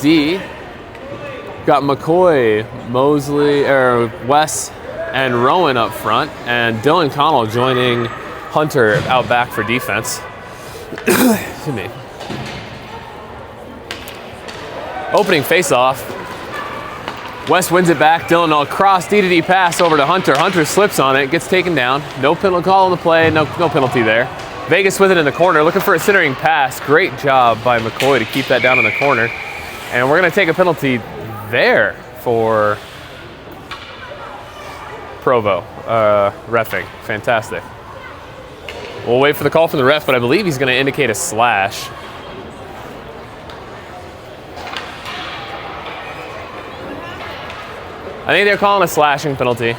D. Got McCoy, Mosley, Wes, and Rowan up front, and Dylan Connell joining Hunter out back for defense. Excuse me. Opening face-off. Wes wins it back. Dylan cross D-to-D pass over to Hunter. Hunter slips on it, gets taken down. No penalty call on the play, no penalty there. Vegas with it in the corner, looking for a centering pass. Great job by McCoy to keep that down in the corner. And we're gonna take a penalty there for Provo, reffing. Fantastic. We'll wait for the call from the ref, but I believe he's gonna indicate a slash. I think they're calling a slashing penalty.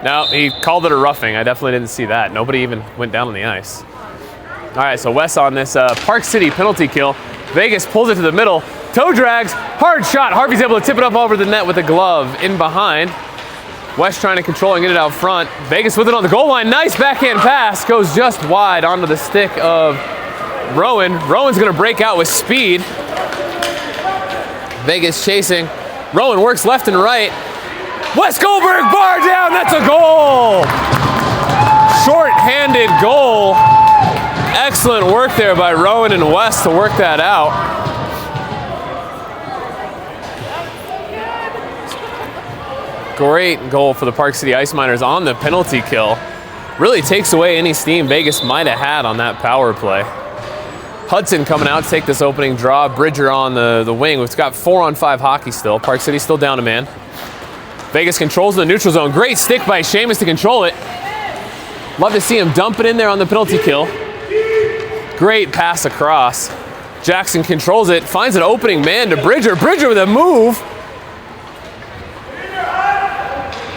No, he called it a roughing. I definitely didn't see that. Nobody even went down on the ice. All right, so Wes on this Park City penalty kill. Vegas pulls it to the middle. Toe drags, hard shot. Harvey's able to tip it up over the net with a glove in behind. Wes trying to control and get it out front. Vegas with it on the goal line. Nice backhand pass. Goes just wide onto the stick of Rowan. Rowan's gonna break out with speed. Vegas chasing. Rowan works left and right. Wes Goldberg, bar down, that's a goal! Short-handed goal. Excellent work there by Rowan and Wes to work that out. Great goal for the Park City Ice Miners on the penalty kill. Really takes away any steam Vegas might have had on that power play. Hudson coming out to take this opening draw. Bridger on the wing. We've got 4-on-5 hockey still. Park City still down a man. Vegas controls the neutral zone. Great stick by Seamus to control it. Love to see him dump it in there on the penalty kill. Great pass across. Jackson controls it, finds an opening man to Bridger. Bridger with a move.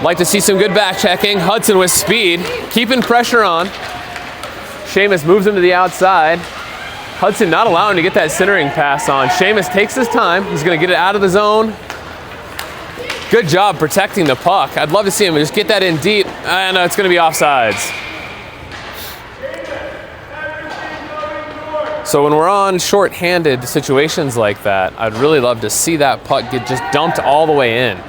Like to see some good back checking. Hudson with speed, keeping pressure on. Seamus moves him to the outside. Hudson not allowing to get that centering pass on. Seamus takes his time. He's going to get it out of the zone. Good job protecting the puck. I'd love to see him just get that in deep, and it's going to be offsides. So when we're on short-handed situations like that, I'd really love to see that puck get just dumped all the way in.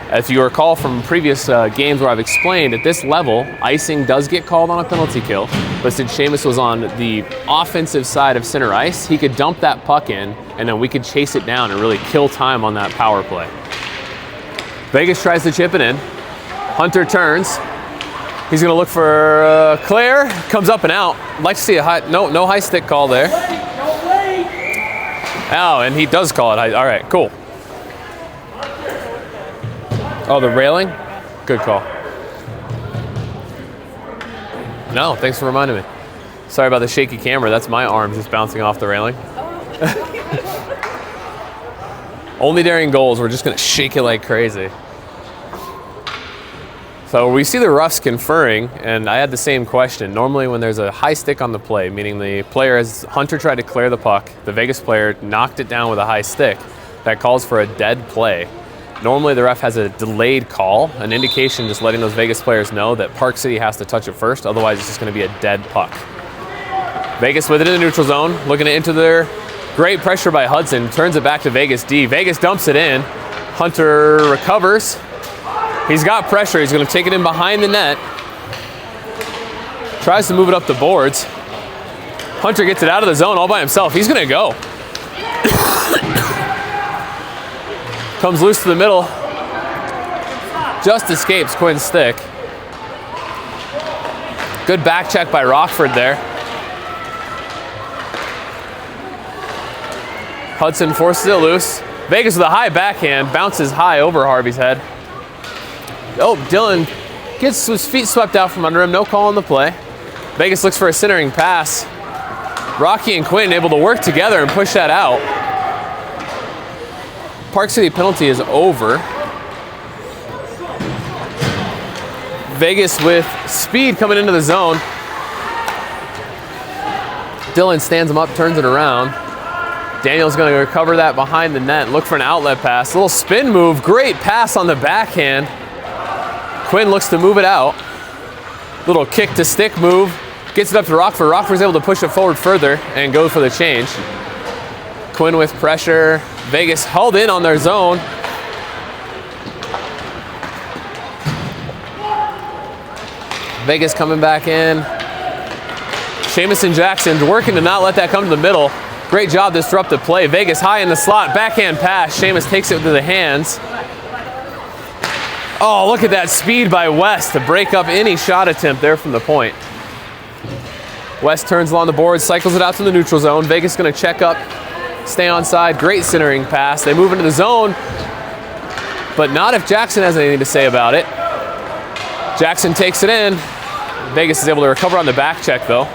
If you recall from previous games where I've explained, at this level, icing does get called on a penalty kill, but since Seamus was on the offensive side of center ice, he could dump that puck in, and then we could chase it down and really kill time on that power play. Vegas tries to chip it in. Hunter turns. He's going to look for Claire. Comes up and out. I'd like to see a no high stick call there. Oh, and he does call it high. All right, cool. Oh, the railing? Good call. No, thanks for reminding me. Sorry about the shaky camera. That's my arm just bouncing off the railing. Only during goals, we're just going to shake it like crazy. So we see the refs conferring, and I had the same question. Normally when there's a high stick on the play, meaning the player, as Hunter tried to clear the puck, the Vegas player knocked it down with a high stick, that calls for a dead play. Normally the ref has a delayed call, an indication just letting those Vegas players know that Park City has to touch it first, otherwise it's just going to be a dead puck. Vegas with it in the neutral zone, looking to enter there. Great pressure by Hudson, turns it back to Vegas D. Vegas dumps it in. Hunter recovers. He's got pressure, he's gonna take it in behind the net. Tries to move it up the boards. Hunter gets it out of the zone all by himself. He's gonna go. Comes loose to the middle. Just escapes Quinn's stick. Good back check by Rockford there. Hudson forces it loose. Vegas with a high backhand, bounces high over Harvey's head. Oh, Dylan gets his feet swept out from under him, no call on the play. Vegas looks for a centering pass. Rocky and Quinn able to work together and push that out. Park City penalty is over. Vegas with speed coming into the zone. Dylan stands him up, turns it around. Daniel's going to recover that behind the net, look for an outlet pass. A little spin move, great pass on the backhand. Quinn looks to move it out. Little kick to stick move. Gets it up to Rockford. Rockford's able to push it forward further and go for the change. Quinn with pressure. Vegas held in on their zone. Vegas coming back in. Seamus and Jackson working to not let that come to the middle. Great job to disrupt the play. Vegas high in the slot, backhand pass. Seamus takes it to the hands. Oh, look at that speed by West to break up any shot attempt there from the point. West turns along the board, cycles it out to the neutral zone. Vegas gonna check up, stay onside. Great centering pass. They move into the zone, but not if Jackson has anything to say about it. Jackson takes it in. Vegas is able to recover on the back check though.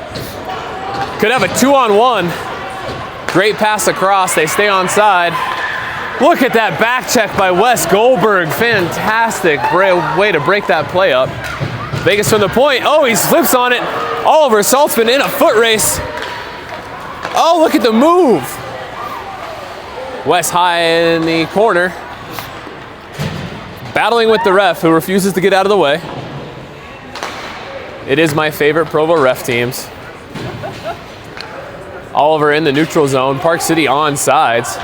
Could have a 2-on-1. Great pass across, they stay onside. Look at that back check by Wes Goldberg. Fantastic way to break that play up. Vegas from the point. Oh, he slips on it. Oliver Saltzman in a foot race. Oh, look at the move. Wes high in the corner. Battling with the ref who refuses to get out of the way. It is my favorite Provo ref teams. Oliver in the neutral zone. Park City on sides.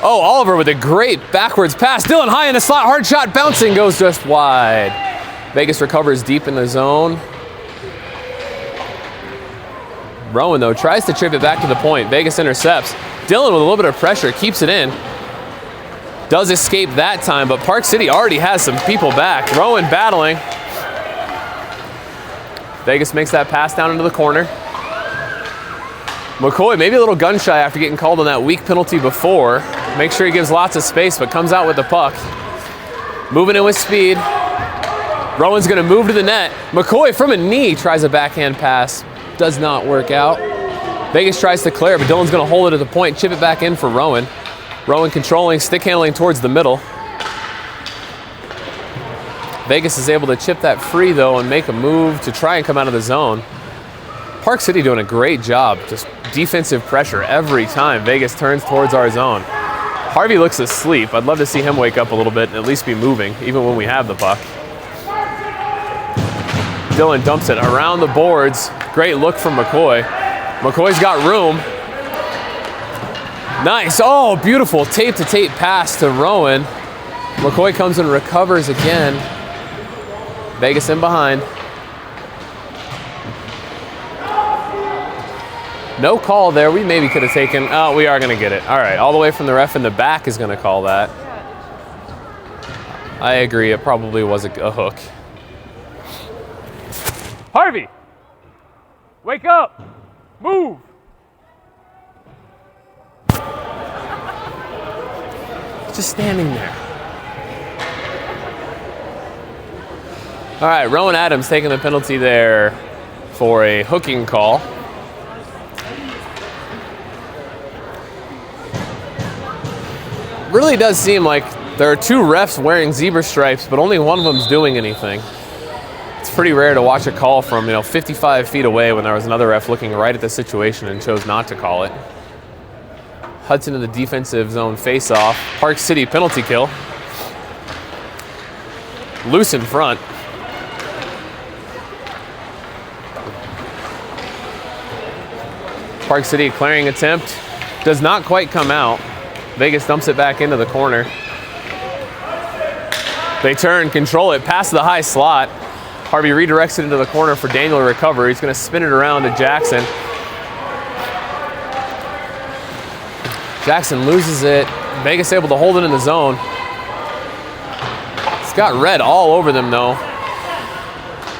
Oh, Oliver with a great backwards pass. Dylan high in the slot. Hard shot bouncing, goes just wide. Vegas recovers deep in the zone. Rowan, though, tries to chip it back to the point. Vegas intercepts. Dylan with a little bit of pressure, keeps it in. Does escape that time, but Park City already has some people back. Rowan battling. Vegas makes that pass down into the corner. McCoy maybe a little gun shy after getting called on that weak penalty before. Make sure he gives lots of space, but comes out with the puck. Moving in with speed. Rowan's gonna move to the net. McCoy from a knee tries a backhand pass. Does not work out. Vegas tries to clear, but Dylan's gonna hold it at the point, chip it back in for Rowan. Rowan controlling, stick handling towards the middle. Vegas is able to chip that free though and make a move to try and come out of the zone. Park City doing a great job, just defensive pressure every time Vegas turns towards our zone. Harvey looks asleep. I'd love to see him wake up a little bit and at least be moving, even when we have the puck. Dylan dumps it around the boards. Great look from McCoy. McCoy's got room. Nice, oh, beautiful tape-to-tape pass to Rowan. McCoy comes and recovers again. Vegas in behind. No call there. We maybe could have taken, oh, we are going to get it. All right, all the way from the ref in the back is going to call that. I agree, it probably was a hook. Harvey, wake up, move. Just standing there. All right, Rowan Adams taking the penalty there for a hooking call. Really does seem like there are two refs wearing zebra stripes, but only one of them's doing anything. It's pretty rare to watch a call from 55 feet away when there was another ref looking right at the situation and chose not to call it. Hudson in the defensive zone face-off. Park City penalty kill. Loose in front. Park City clearing attempt. Does not quite come out. Vegas dumps it back into the corner. They turn, control it, pass the high slot. Harvey redirects it into the corner for Daniel to recover. He's going to spin it around to Jackson. Jackson loses it. Vegas able to hold it in the zone. It's got red all over them though.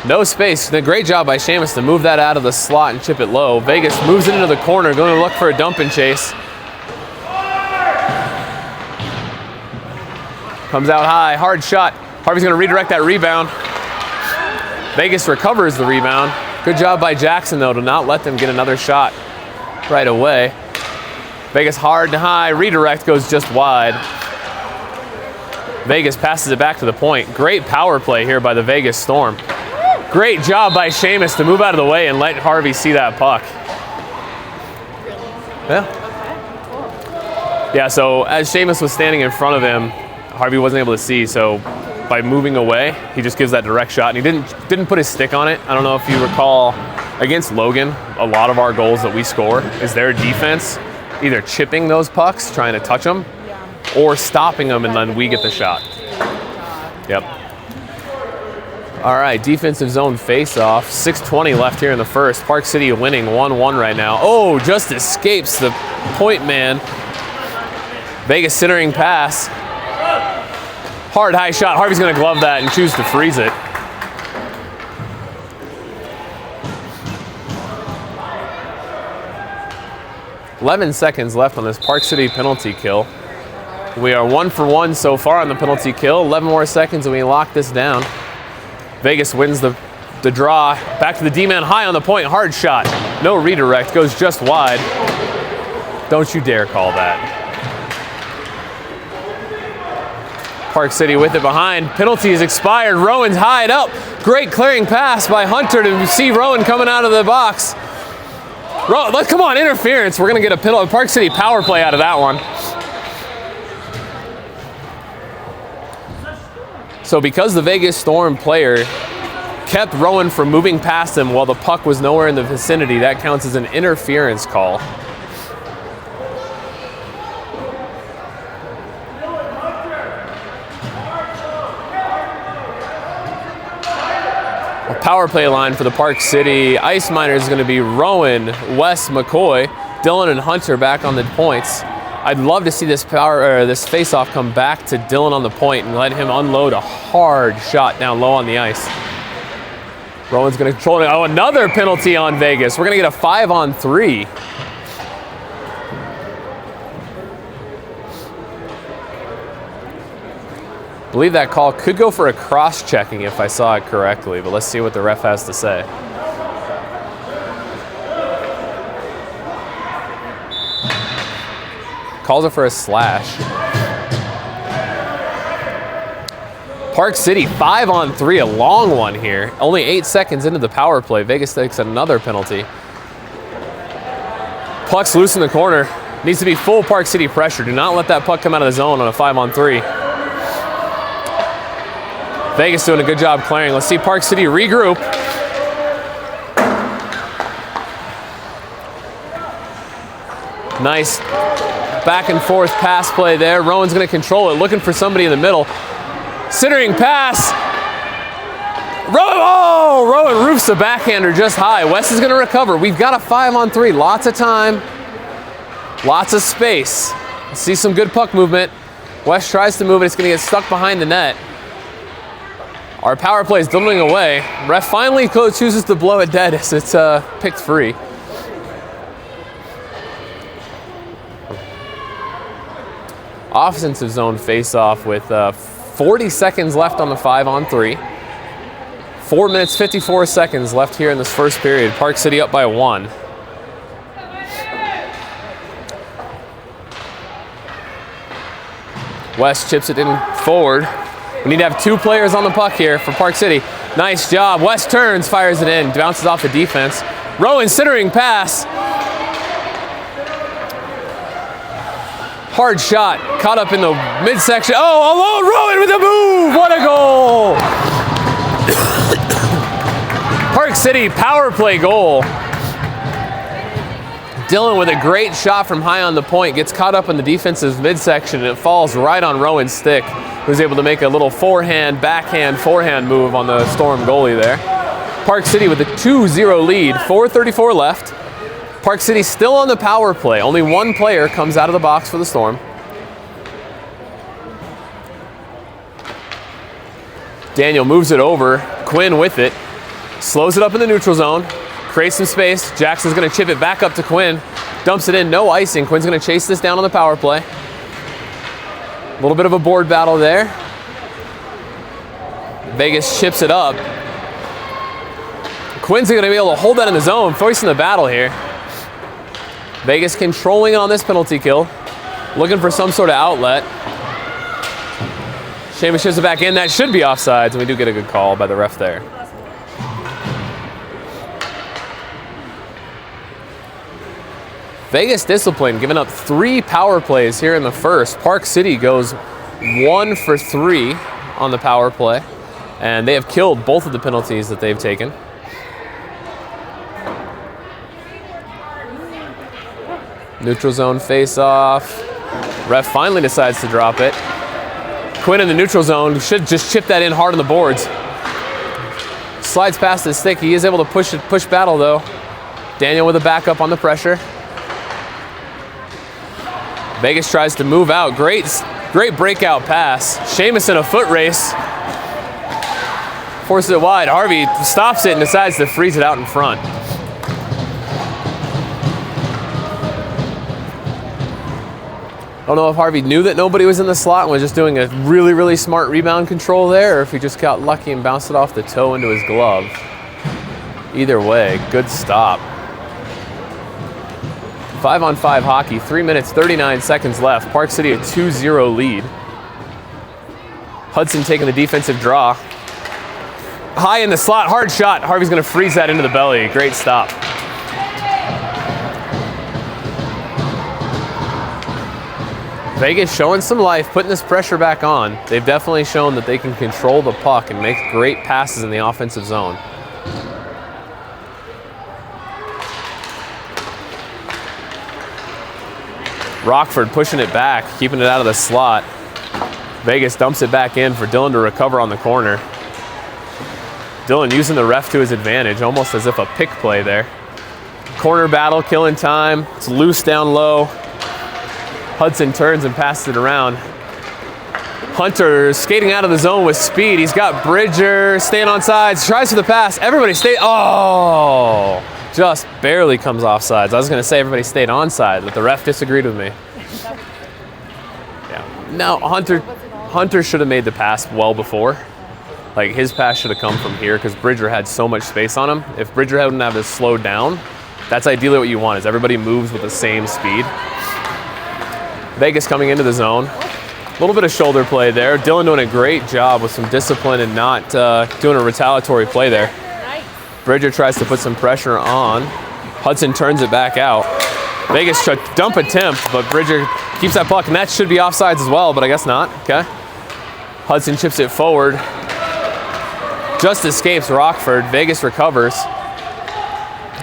No space. A great job by Seamus to move that out of the slot and chip it low. Vegas moves it into the corner, going to look for a dump and chase. Comes out high, hard shot. Harvey's gonna redirect that rebound. Vegas recovers the rebound. Good job by Jackson though to not let them get another shot right away. Vegas hard and high, redirect goes just wide. Vegas passes it back to the point. Great power play here by the Vegas Storm. Great job by Seamus to move out of the way and let Harvey see that puck. Yeah, so as Seamus was standing in front of him, Harvey wasn't able to see, so by moving away, he just gives that direct shot, and he didn't put his stick on it. I don't know if you recall Against Logan, a lot of our goals that we score is their defense either chipping those pucks, trying to touch them, or stopping them, and then we get the shot. Yep. All right, defensive zone face-off. 6:20 left here in the first. Park City winning 1-1 right now. Oh, just escapes the point man. Vegas centering pass. Hard high shot. Harvey's going to glove that and choose to freeze it. "11 seconds left on this Park City penalty kill. We are 1 for 1 so far on the penalty kill. 11 more seconds and we lock this down. Vegas wins the draw. Back to the D-man high on the point. Hard shot. No redirect. Goes just wide. Don't you dare call that. Park City with it behind. Penalty is expired. Rowan's high it up. Great clearing pass by Hunter to see Rowan coming out of the box. Come on, interference. We're going to get a penalty. Park City power play out of that one. So because the Vegas Storm player kept Rowan from moving past him while the puck was nowhere in the vicinity, that counts as an interference call. A power play line for the Park City Ice Miners is going to be Rowan, Wes, McCoy, Dylan, and Hunter back on the points. I'd love to see this face-off come back to Dylan on the point and let him unload a hard shot down low on the ice. Rowan's going to control it. Oh, another penalty on Vegas. We're going to get a 5-on-3. I believe that call could go for a cross-checking if I saw it correctly, but let's see what the ref has to say. Calls it for a slash. Park City 5-on-3, a long one here. Only 8 seconds into the power play. Vegas takes another penalty. Puck's loose in the corner. Needs to be full Park City pressure. Do not let that puck come out of the zone on a 5-on-3. Vegas doing a good job clearing. Let's see Park City regroup. Nice back and forth pass play there. Rowan's going to control it, looking for somebody in the middle. Centering pass. Rowan roofs the backhander just high. Wes is going to recover. We've got a 5-on-3. Lots of time. Lots of space. Let's see some good puck movement. Wes tries to move it. It's going to get stuck behind the net. Our power play is dwindling away. Ref finally chooses to blow it dead as it's picked free. Offensive zone face-off with 40 seconds left on the 5-on-3. 4 minutes, 54 seconds left here in this first period. Park City up by 1. West chips it in forward. We need to have 2 players on the puck here for Park City. Nice job. West turns, fires it in, bounces off the defense. Rowan centering pass. Hard shot, caught up in the midsection. Oh, alone Rowan with a move. What a goal. Park City power play goal. Dylan with a great shot from high on the point, gets caught up in the defensive midsection, and it falls right on Rowan's stick, who's able to make a little forehand, forehand move on the Storm goalie there. Park City with a 2-0 lead, 4:34 left. Park City still on the power play. Only 1 player comes out of the box for the Storm. Daniel moves it over. Quinn with it. Slows it up in the neutral zone. Creates some space. Jackson's going to chip it back up to Quinn. Dumps it in. No icing. Quinn's going to chase this down on the power play. A little bit of a board battle there. Vegas chips it up. Quinn's going to be able to hold that in the zone, voicing the battle here. Vegas controlling it on this penalty kill. Looking for some sort of outlet. Seamus chips it back in. That should be offsides, and we do get a good call by the ref there. Vegas discipline, giving up 3 power plays here in the first. Park City goes 1 for 3 on the power play, and they have killed both of the penalties that they've taken. Neutral zone face-off. Ref finally decides to drop it. Quinn in the neutral zone should just chip that in hard on the boards. Slides past his stick. He is able to push battle though. Daniel with a backup on the pressure. Vegas tries to move out. Great breakout pass. Sheamus in a foot race. Forces it wide. Harvey stops it and decides to freeze it out in front. I don't know if Harvey knew that nobody was in the slot and was just doing a really, really smart rebound control there, or if he just got lucky and bounced it off the toe into his glove. Either way, good stop. 5-on-5 hockey, 3 minutes, 39 seconds left. Park City a 2-0 lead. Hudson taking the defensive draw. High in the slot, hard shot. Harvey's gonna freeze that into the belly. Great stop. Vegas showing some life, putting this pressure back on. They've definitely shown that they can control the puck and make great passes in the offensive zone. Rockford pushing it back, keeping it out of the slot. Vegas dumps it back in for Dillon to recover on the corner. Dillon using the ref to his advantage, almost as if a pick play there. Corner battle, killing time. It's loose down low. Hudson turns and passes it around. Hunter skating out of the zone with speed. He's got Bridger staying on sides, tries for the pass. Everybody stay, oh! Just barely comes off sides. I was gonna say everybody stayed on side, but the ref disagreed with me. Yeah. No, Hunter should have made the pass well before. Like his pass should have come from here because Bridger had so much space on him. If Bridger hadn't have this slowed down, that's ideally what you want, is everybody moves with the same speed. Vegas coming into the zone. A little bit of shoulder play there. Dillon doing a great job with some discipline and not doing a retaliatory play there. Bridger tries to put some pressure on. Hudson turns it back out. Vegas tried to dump attempt, but Bridger keeps that puck, and that should be offsides as well, but I guess not. Okay. Hudson chips it forward. Just escapes Rockford. Vegas recovers.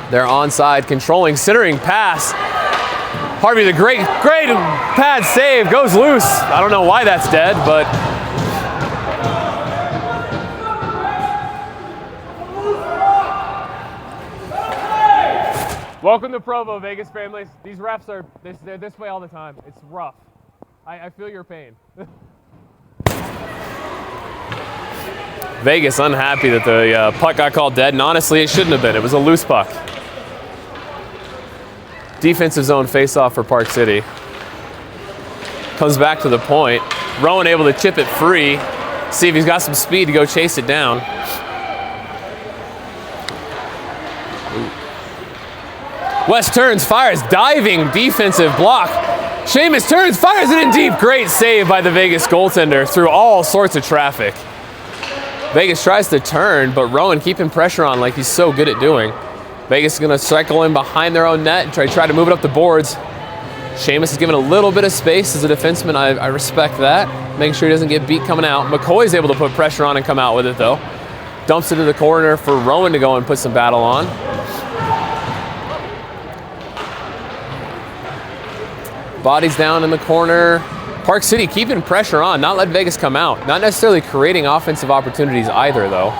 They're onside, controlling, centering pass. Harvey, the great pad save, goes loose. I don't know why that's dead, but welcome to Provo, Vegas families. These refs they're this way all the time. It's rough. I feel your pain. Vegas unhappy that the puck got called dead, and honestly, it shouldn't have been. It was a loose puck. Defensive zone face-off for Park City. Comes back to the point. Rowan able to chip it free. See if he's got some speed to go chase it down. West turns, fires, diving defensive block. Sheamus turns, fires it in deep. Great save by the Vegas goaltender through all sorts of traffic. Vegas tries to turn, but Rowan keeping pressure on like he's so good at doing. Vegas is going to cycle in behind their own net and try to move it up the boards. Sheamus is given a little bit of space as a defenseman. I respect that. Making sure he doesn't get beat coming out. McCoy's able to put pressure on and come out with it though. Dumps it to the corner for Rowan to go and put some battle on. Bodies down in the corner. Park City keeping pressure on, not letting Vegas come out. Not necessarily creating offensive opportunities either though.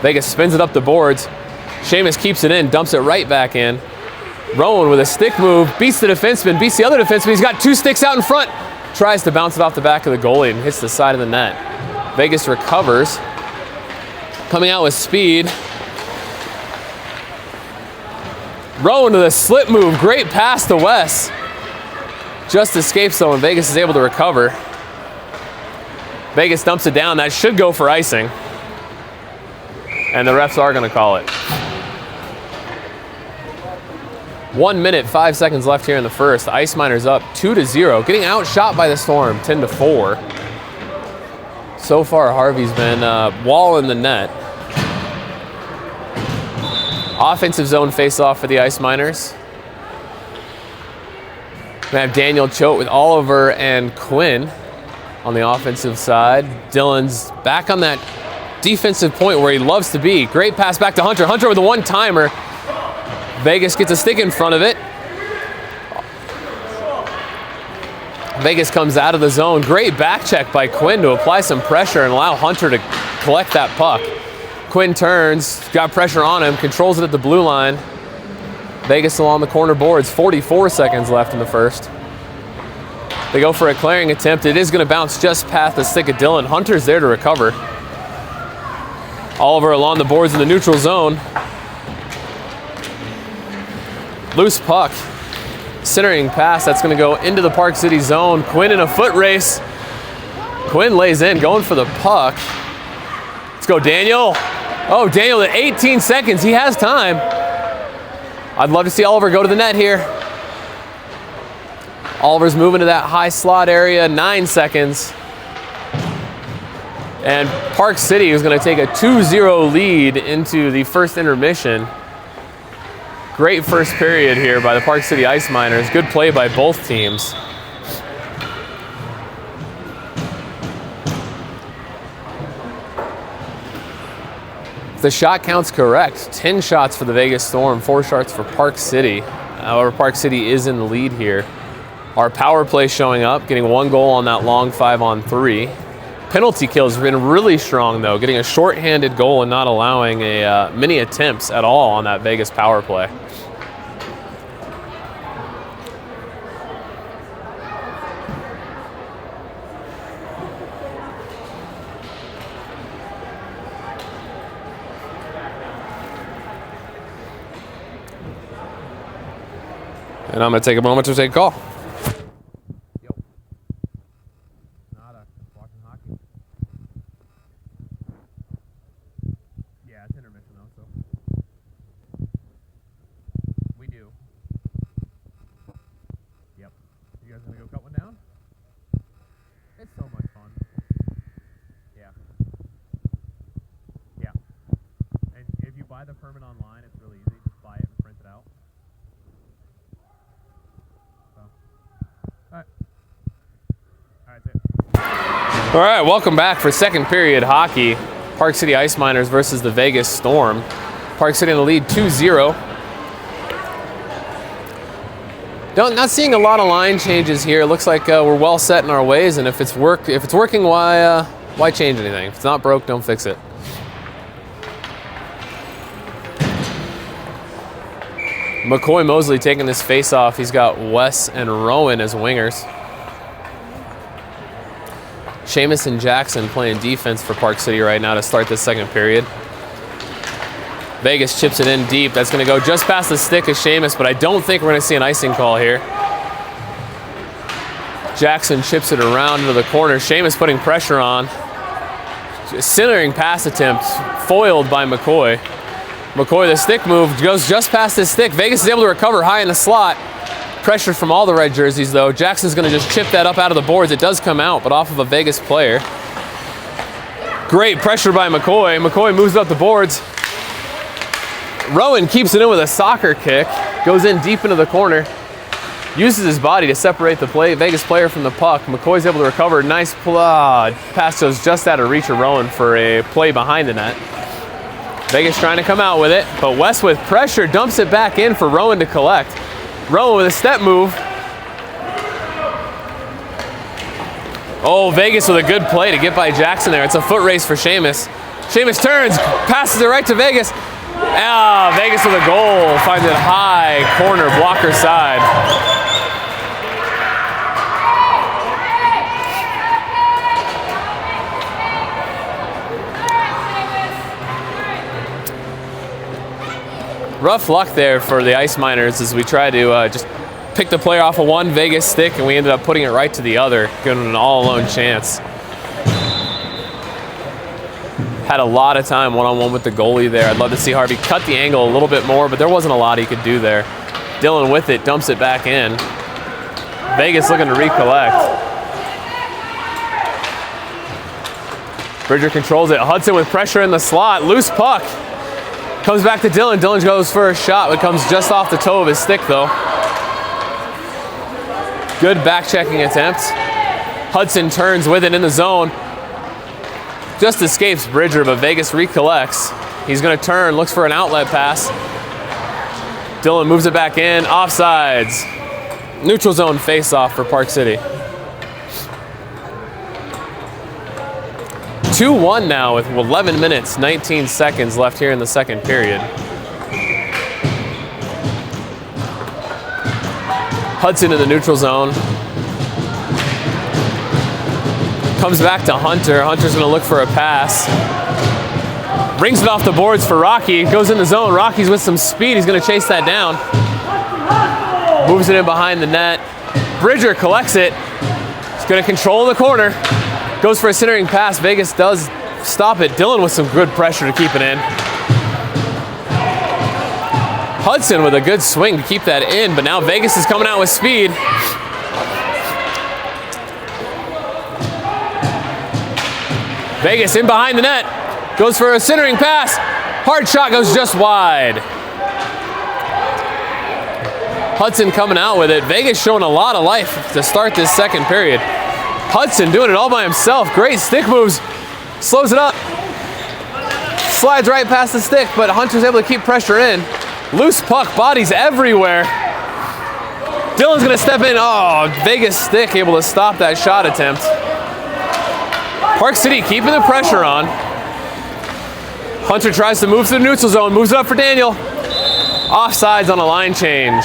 Vegas spins it up the boards. Sheamus keeps it in, dumps it right back in. Rowan with a stick move, beats the defenseman, beats the other defenseman. He's got two sticks out in front. Tries to bounce it off the back of the goalie and hits the side of the net. Vegas recovers. Coming out with speed. Rowan with a slip move, great pass to Wes. Just escapes though, and Vegas is able to recover. Vegas dumps it down, that should go for icing. And the refs are gonna call it. 1 minute, 5 seconds left here in the first. The Ice Miners up 2-0, getting outshot by the Storm 10-4. So far, Harvey's been walling the net. Offensive zone face-off for the Ice Miners. We have Daniel Choate with Oliver and Quinn on the offensive side. Dillon's back on that defensive point where he loves to be. Great pass back to Hunter. Hunter with a one-timer. Vegas gets a stick in front of it. Vegas comes out of the zone. Great back check by Quinn to apply some pressure and allow Hunter to collect that puck. Quinn turns, got pressure on him, controls it at the blue line. Vegas along the corner boards, 44 seconds left in the first. They go for a clearing attempt. It is going to bounce just past the stick of Dylan. Hunter's there to recover. Oliver along the boards in the neutral zone. Loose puck. Centering pass, that's going to go into the Park City zone. Quinn in a foot race. Quinn lays in, going for the puck. Let's go, Daniel. Oh, Daniel at 18 seconds. He has time. I'd love to see Oliver go to the net here. Oliver's moving to that high slot area, 9 seconds. And Park City is going to take a 2-0 lead into the first intermission. Great first period here by the Park City Ice Miners. Good play by both teams. If the shot count's correct, 10 shots for the Vegas Storm, 4 shots for Park City. However, Park City is in the lead here. Our power play showing up, getting 1 goal on that long 5-on-3. Penalty kills have been really strong though, getting a shorthanded goal and not allowing many attempts at all on that Vegas power play. And I'm going to take a moment to take a call. Yeah, it's intermission though, so. We do. Yep. You guys gonna go cut one down? It's so much fun. Yeah. Yeah. And if you buy the permit online, it's really easy. Just buy it and print it out. So. Alright. Alright, that's it. All right, welcome back for second period hockey. Park City Ice Miners versus the Vegas Storm. Park City in the lead 2-0. Not seeing a lot of line changes here. It looks like we're well set in our ways, and if it's working, why change anything? If it's not broke, don't fix it. McCoy Mosley taking this face-off. He's got Wes and Rowan as wingers. Seamus and Jackson playing defense for Park City right now to start this second period. Vegas chips it in deep. That's going to go just past the stick of Seamus, but I don't think we're going to see an icing call here. Jackson chips it around into the corner. Seamus putting pressure on. Centering pass attempt, foiled by McCoy. McCoy, the stick move, goes just past his stick. Vegas is able to recover high in the slot. Pressure from all the red jerseys though. Jackson's going to just chip that up out of the boards. It does come out, but off of a Vegas player. Great pressure by McCoy. McCoy moves up the boards. Rowan keeps it in with a soccer kick. Goes in deep into the corner. Uses his body to separate the Vegas player from the puck. McCoy's able to recover. Nice pass goes just out of reach of Rowan for a play behind the net. Vegas trying to come out with it, but West with pressure dumps it back in for Rowan to collect. Rowan with a step move. Oh, Vegas with a good play to get by Jackson there. It's a foot race for Seamus. Seamus turns, passes it right to Vegas. Vegas with a goal. Finds it high, corner, blocker side. Rough luck there for the Ice Miners as we try to just pick the player off of one Vegas stick, and we ended up putting it right to the other, giving him an all-alone chance. Had a lot of time one-on-one with the goalie there. I'd love to see Harvey cut the angle a little bit more, but there wasn't a lot he could do there. Dylan with it, dumps it back in. Vegas looking to recollect. Bridger controls it. Hudson with pressure in the slot. Loose puck. Comes back to Dylan. Dylan goes for a shot, but comes just off the toe of his stick, though. Good back-checking attempt. Hudson turns with it in the zone. Just escapes Bridger, but Vegas recollects. He's going to turn, looks for an outlet pass. Dylan moves it back in. Offsides. Neutral zone face-off for Park City. 2-1 now with 11 minutes, 19 seconds left here in the second period. Hudson in the neutral zone. Comes back to Hunter. Hunter's gonna look for a pass. Brings it off the boards for Rocky. Goes in the zone. Rocky's with some speed. He's gonna chase that down. Moves it in behind the net. Bridger collects it. He's gonna control the corner. Goes for a centering pass. Vegas does stop it. Dylan with some good pressure to keep it in. Hudson with a good swing to keep that in, but now Vegas is coming out with speed. Vegas in behind the net. Goes for a centering pass. Hard shot goes just wide. Hudson coming out with it. Vegas showing a lot of life to start this second period. Hudson doing it all by himself. Great stick moves. Slows it up. Slides right past the stick, but Hunter's able to keep pressure in. Loose puck, bodies everywhere. Dylan's gonna step in. Oh, Vegas stick able to stop that shot attempt. Park City keeping the pressure on. Hunter tries to move to the neutral zone, moves it up for Daniel. Offsides on a line change.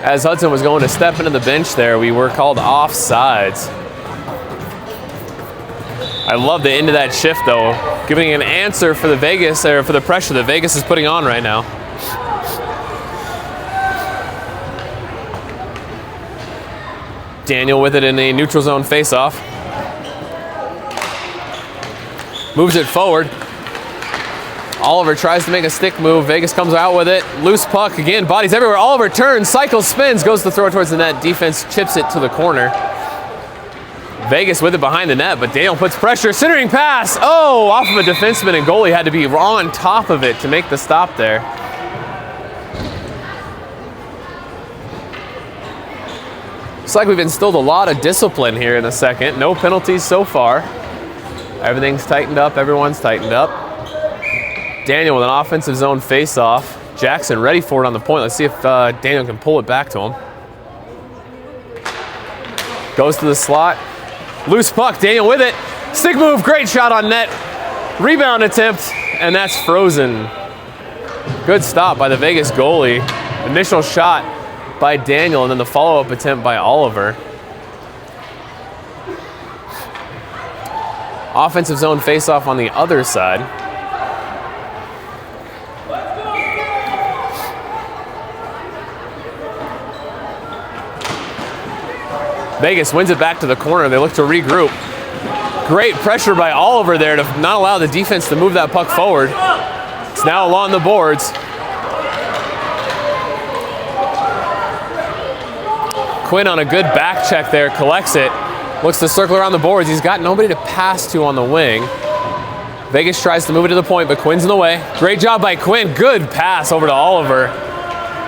As Hudson was going to step into the bench there, we were called offsides. I love the end of that shift though, giving an answer for the Vegas, or for the pressure that Vegas is putting on right now. Daniel with it in a neutral zone face-off. Moves it forward. Oliver tries to make a stick move. Vegas comes out with it. Loose puck again, bodies everywhere. Oliver turns, cycles, spins, goes to throw it towards the net. Defense chips it to the corner. Vegas with it behind the net, but Daniel puts pressure. Centering pass. Oh, off of a defenseman, and goalie had to be on top of it to make the stop there. Looks like we've instilled a lot of discipline here in the second. No penalties so far. Everything's tightened up. Everyone's tightened up. Daniel with an offensive zone face-off. Jackson ready for it on the point. Let's see if Daniel can pull it back to him. Goes to the slot. Loose puck. Daniel with it. Stick move. Great shot on net. Rebound attempt, and that's frozen. Good stop by the Vegas goalie. Initial shot by Daniel, and then the follow-up attempt by Oliver. Offensive zone face-off on the other side. Vegas wins it back to the corner. They look to regroup. Great pressure by Oliver there to not allow the defense to move that puck forward. It's now along the boards. Quinn on a good back check there, collects it. Looks to circle around the boards. He's got nobody to pass to on the wing. Vegas tries to move it to the point, but Quinn's in the way. Great job by Quinn. Good pass over to Oliver.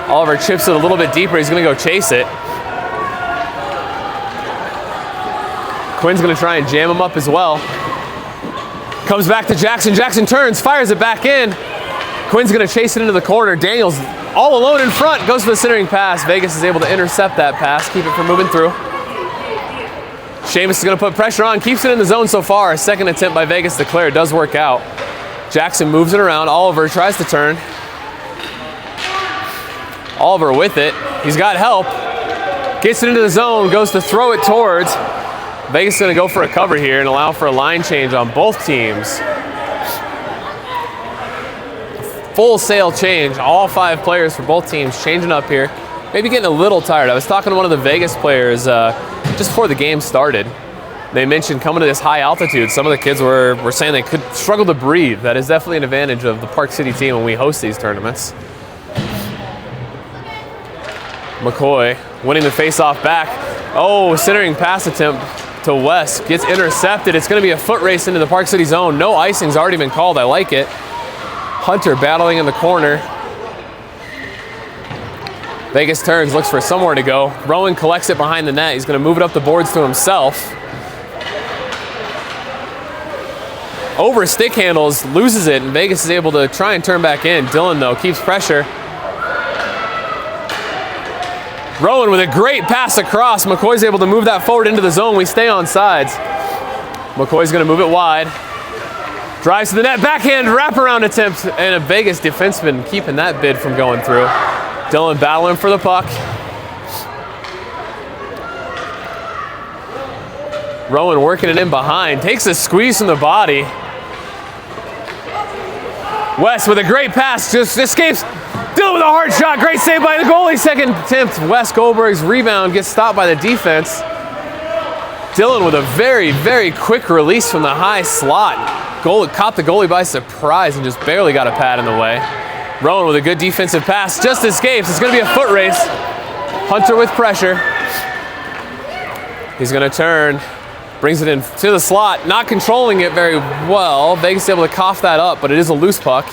Oliver chips it a little bit deeper. He's going to go chase it. Quinn's going to try and jam him up as well. Comes back to Jackson. Jackson turns, fires it back in. Quinn's going to chase it into the corner. Daniel's all alone in front. Goes for the centering pass. Vegas is able to intercept that pass, keep it from moving through. Seamus is going to put pressure on, keeps it in the zone so far. A second attempt by Vegas to clear. It does work out. Jackson moves it around. Oliver tries to turn. Oliver with it. He's got help. Gets it into the zone, goes to throw it towards. Vegas is going to go for a cover here and allow for a line change on both teams. Full sail change. All 5 players for both teams changing up here. Maybe getting a little tired. I was talking to one of the Vegas players just before the game started. They mentioned coming to this high altitude, some of the kids were saying they could struggle to breathe. That is definitely an advantage of the Park City team when we host these tournaments. McCoy winning the face-off back. Oh, centering pass attempt to West. Gets intercepted. It's going to be a foot race into the Park City zone. No icing's already been called. I like it. Hunter battling in the corner. Vegas turns, looks for somewhere to go. Rowan collects it behind the net. He's going to move it up the boards to himself. Over stick handles, loses it, and Vegas is able to try and turn back in. Dylan, though, keeps pressure. Rowan with a great pass across. McCoy's able to move that forward into the zone. We stay on sides. McCoy's going to move it wide. Drives to the net, backhand wraparound attempt, and a Vegas defenseman keeping that bid from going through. Dylan battling for the puck. Rowan working it in behind, takes a squeeze from the body. West with a great pass, just escapes. Dylan with a hard shot, great save by the goalie. Second attempt, Wes Goldberg's rebound gets stopped by the defense. Dylan with a very, very quick release from the high slot. Caught the goalie by surprise and just barely got a pad in the way. Rowan with a good defensive pass, just escapes. It's going to be a foot race. Hunter with pressure. He's going to turn, brings it in to the slot, not controlling it very well. Vegas is able to cough that up, but it is a loose puck.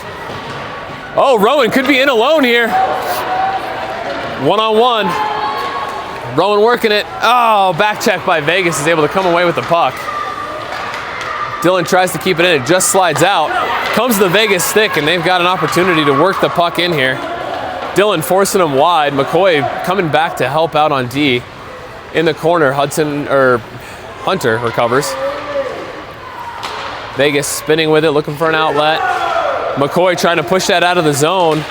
Oh, Rowan could be in alone here. One-on-one. Rowan working it. Oh, back check by Vegas, is able to come away with the puck. Dylan tries to keep it in, it just slides out. Comes to the Vegas stick, and they've got an opportunity to work the puck in here. Dylan forcing him wide. McCoy coming back to help out on D. In the corner, Hunter recovers. Vegas spinning with it, looking for an outlet. McCoy trying to push that out of the zone.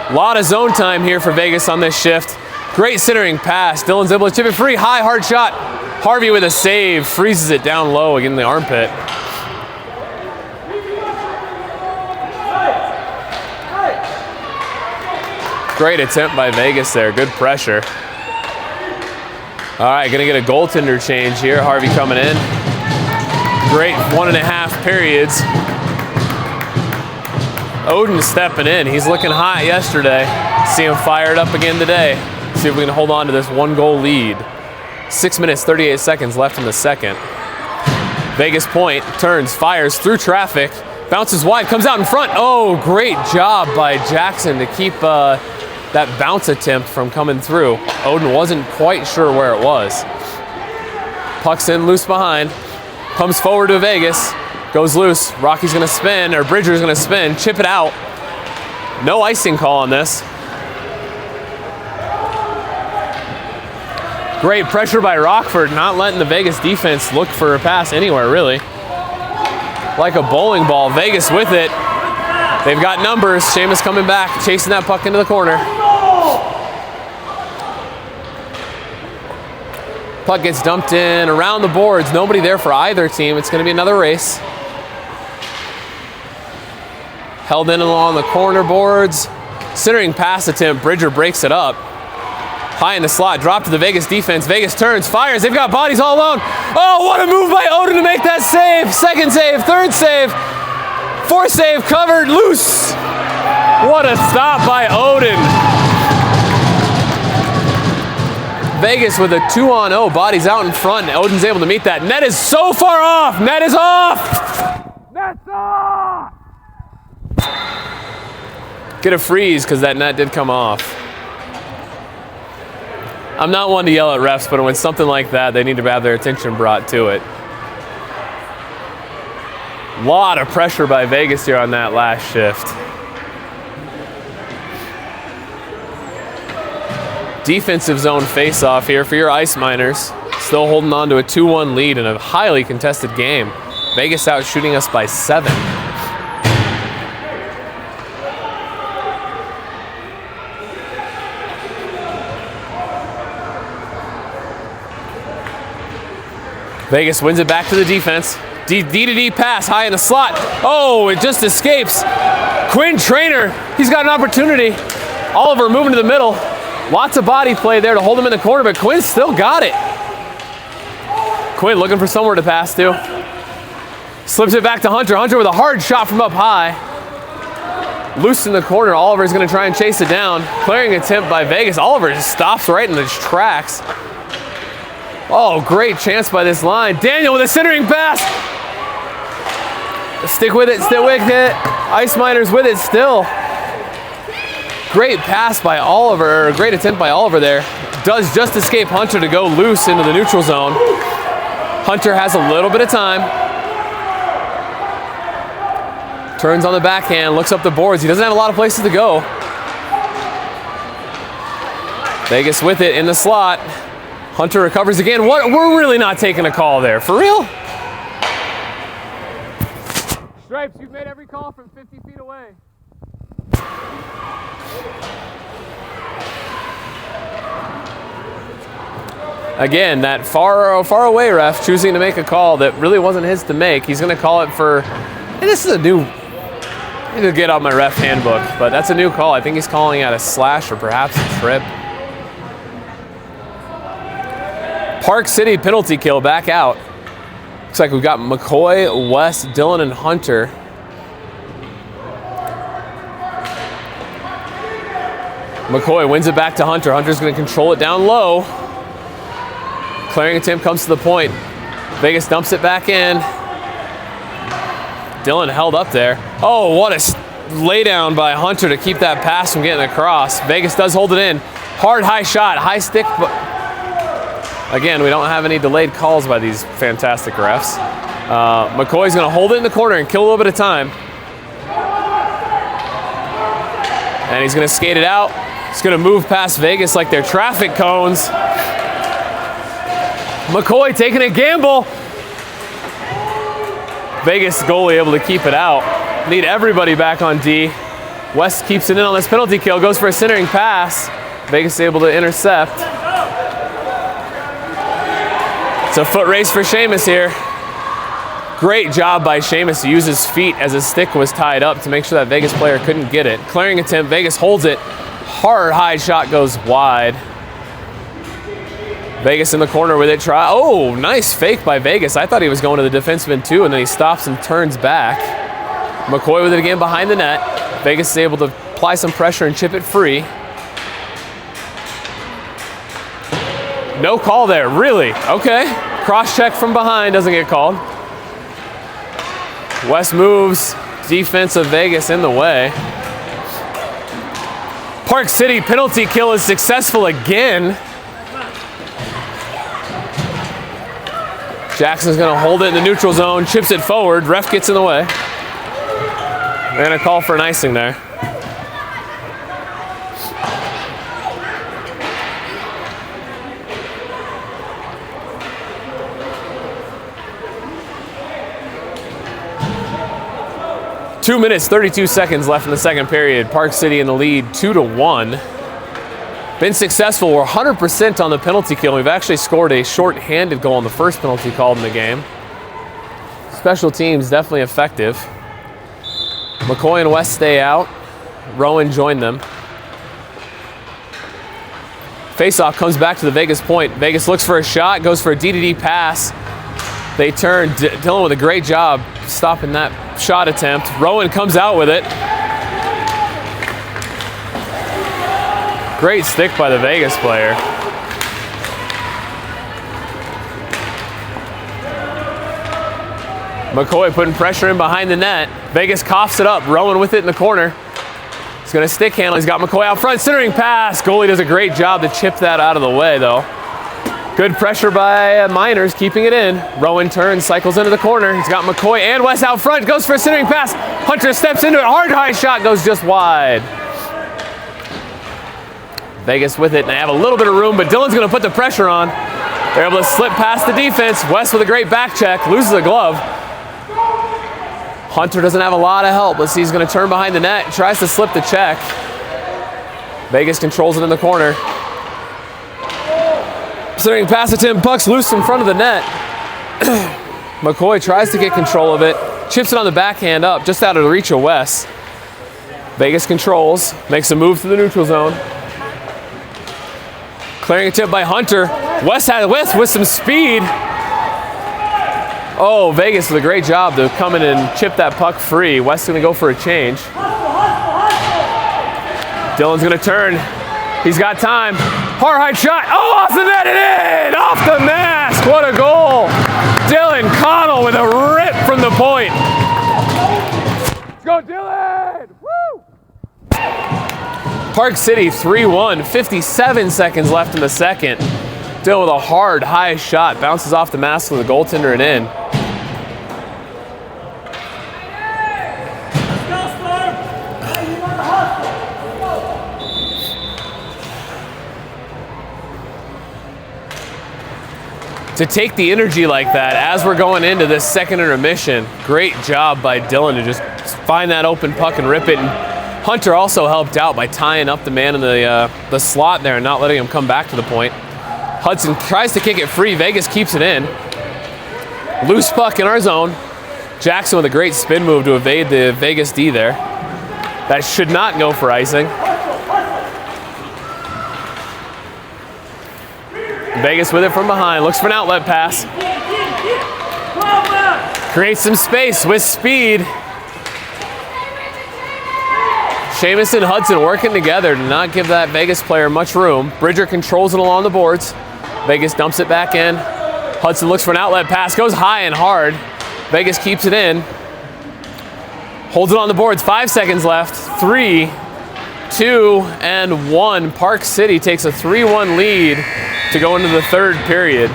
A lot of zone time here for Vegas on this shift. Great centering pass. Dylan's able to chip it free. High, hard shot. Harvey with a save. Freezes it down low again in the armpit. Great attempt by Vegas there. Good pressure. All right, gonna get a goaltender change here. Harvey coming in. Great 1.5 periods. Odin stepping in. He's looking hot yesterday. See him fired up again today. See if we can hold on to this 1-goal lead. 6 minutes, 38 seconds left in the second. Vegas point, turns, fires through traffic, bounces wide, comes out in front. Oh, great job by Jackson to keep that bounce attempt from coming through. Odin wasn't quite sure where it was. Puck's in loose behind, comes forward to Vegas, goes loose. Rocky's gonna spin, or Bridger's gonna spin, chip it out. No icing call on this. Great pressure by Rockford, not letting the Vegas defense look for a pass anywhere, really. Like a bowling ball, Vegas with it. They've got numbers. Seamus coming back, chasing that puck into the corner. Puck gets dumped in around the boards. Nobody there for either team. It's going to be another race. Held in along the corner boards. Centering pass attempt, Bridger breaks it up. High in the slot, drop to the Vegas defense. Vegas turns, fires. They've got bodies all alone. Oh, what a move by Odin to make that save. Second save, third save, fourth save, covered, loose. What a stop by Odin. Vegas with a 2-on-0, bodies out in front. Odin's able to meet that. Net is so far off. Net is off. Net's off. Get a freeze because that net did come off. I'm not one to yell at refs, but when something like that, they need to have their attention brought to it. A lot of pressure by Vegas here on that last shift. Defensive zone face-off here for your Ice Miners. Still holding on to a 2-1 lead in a highly contested game. Vegas out shooting us by 7. Vegas wins it back to the defense. D-to-D pass, high in the slot. Oh, it just escapes. Quinn Traynor, he's got an opportunity. Oliver moving to the middle. Lots of body play there to hold him in the corner, but Quinn still got it. Quinn looking for somewhere to pass to. Slips it back to Hunter. Hunter with a hard shot from up high. Loose in the corner. Oliver's going to try and chase it down. Clearing attempt by Vegas. Oliver just stops right in his tracks. Oh, great chance by this line. Daniel with a centering pass. Stick with it, stick with it. Ice Miners with it still. Great pass by Oliver, or great attempt by Oliver there. Does just escape Hunter to go loose into the neutral zone. Hunter has a little bit of time. Turns on the backhand, looks up the boards. He doesn't have a lot of places to go. Vegas with it in the slot. Hunter recovers again. What? We're really not taking a call there. For real? Stripes, you've made every call from 50 feet away. Again, that far away ref choosing to make a call that really wasn't his to make. He's going to call it for, and this is a new, I need to get out my ref handbook, but that's a new call. I think he's calling out a slash or perhaps a trip. Park City penalty kill back out. Looks like we've got McCoy, West, Dylan, and Hunter. McCoy wins it back to Hunter. Hunter's going to control it down low. Clearing attempt comes to the point. Vegas dumps it back in. Dylan held up there. Oh, what a lay down by Hunter to keep that pass from getting across. Vegas does hold it in. Hard, high shot, high stick. But again, we don't have any delayed calls by these fantastic refs. McCoy's going to hold it in the corner and kill a little bit of time. And he's going to skate it out. He's going to move past Vegas like they're traffic cones. McCoy taking a gamble. Vegas goalie able to keep it out. Need everybody back on D. West keeps it in on this penalty kill. Goes for a centering pass. Vegas able to intercept. It's a foot race for Seamus here. Great job by Seamus to use his feet as his stick was tied up to make sure that Vegas player couldn't get it. Clearing attempt, Vegas holds it. Hard, high shot goes wide. Vegas in the corner with it. Oh, nice fake by Vegas. I thought he was going to the defenseman too, and then he stops and turns back. McCoy with it again behind the net. Vegas is able to apply some pressure and chip it free. No call there, really? Okay. Cross check from behind, doesn't get called. West moves. Defense of Vegas in the way. Park City penalty kill is successful again. Jackson's going to hold it in the neutral zone, chips it forward. Ref gets in the way. They're going to call for an icing there. Two minutes, 32 seconds left in the second period. Park City in the lead, 2-1. Been successful. We're 100% on the penalty kill. We've actually scored a short-handed goal on the first penalty called in the game. Special teams definitely effective. McCoy and West stay out. Rowan joined them. Faceoff comes back to the Vegas point. Vegas looks for a shot, goes for a D-to-D pass. They turn. Dylan with a great job stopping that shot attempt. Rowan comes out with it. Great stick by the Vegas player. McCoy putting pressure in behind the net. Vegas coughs it up. Rowan with it in the corner. He's going to stick handle. He's got McCoy out front. Centering pass. Goalie does a great job to chip that out of the way, though. Good pressure by Miners, keeping it in. Rowan turns, cycles into the corner. He's got McCoy and West out front. Goes for a centering pass. Hunter steps into it. Hard, high shot goes just wide. Vegas with it, and they have a little bit of room, but Dylan's going to put the pressure on. They're able to slip past the defense. West with a great back check, loses a glove. Hunter doesn't have a lot of help. Let's see, he's going to turn behind the net, tries to slip the check. Vegas controls it in the corner. Centering pass to Tim, puck's loose in front of the net. McCoy tries to get control of it, chips it on the backhand up, just out of the reach of West. Vegas controls, makes a move to the neutral zone. Clearing a tip by Hunter. West with some speed. Oh, Vegas with a great job to come in and chip that puck free. West's going to go for a change. Dylan's going to turn. He's got time. Hard, high shot. Oh, off the net and in! Off the mask. What a goal. Dylan Connell with a rip from the point. Let's go, Dylan! Woo! Park City 3-1, 57 seconds left in the second. Dylan with a hard, high shot, bounces off the mask of the goaltender and in. to take the energy like that as we're going into this second intermission. Great job by Dylan to just find that open puck and rip it. And Hunter also helped out by tying up the man in the slot there and not letting him come back to the point. Hudson tries to kick it free. Vegas keeps it in. Loose puck in our zone. Jackson with a great spin move to evade the Vegas D there. That should not go for icing. Vegas with it from behind, looks for an outlet pass. Creates some space with speed. Sheamus and Hudson working together to not give that Vegas player much room. Bridger controls it along the boards. Vegas dumps it back in. Hudson looks for an outlet pass, goes high and hard. Vegas keeps it in. Holds it on the boards, 5 seconds left. 3, 2, and 1. Park City takes a 3-1 lead to go into the third period.